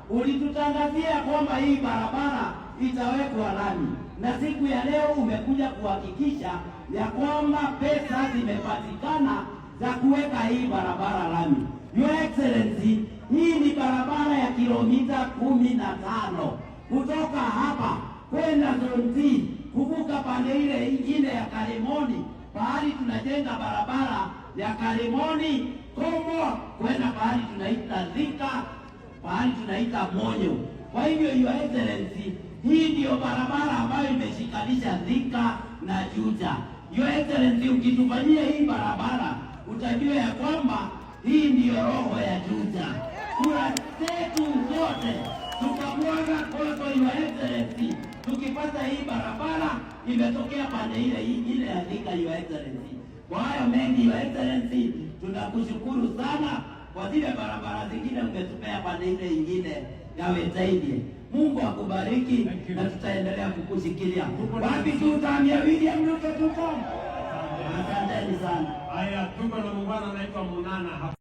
ulitutangazia kwamba hii barabara itawekwa lami, na siku ya leo umekuja kuhakikisha ya kwamba pesa zimepatikana za kuweka hii barabara lami. Your Excellency, hii ni barabara ya kilomita 15 kutoka hapa kwenda Zonti, kuvuka pande ile ingine ya Kalimoni, pahali tunajenga barabara ya Kalimoni Kombo, kwenda pahali tunaita Thika, pahali tunaita Monyo. Kwa hivyo Your Excellency, hii ndio barabara ambayo imeshikanisha Thika na Juja. Your Excellency, ukitufanyia hii barabara utajua ya kwamba hii ndiyo roho ya Juja. Kura zetu zote tukamwaga kwako Your Excellency, tukipata hii barabara imetokea pande ile ingine ya Thika. Your Excellency, kwa hayo mengi Your Excellency, tunakushukuru sana kwa zile barabara zingine umetupea pande ile ingine yawe zaidi. Mungu akubariki na tutaendelea kukushikilia. Wapi tutamia William Ruto tutam? Asanteni sana. Haya, tuko na muungano anaitwa Munana hapa.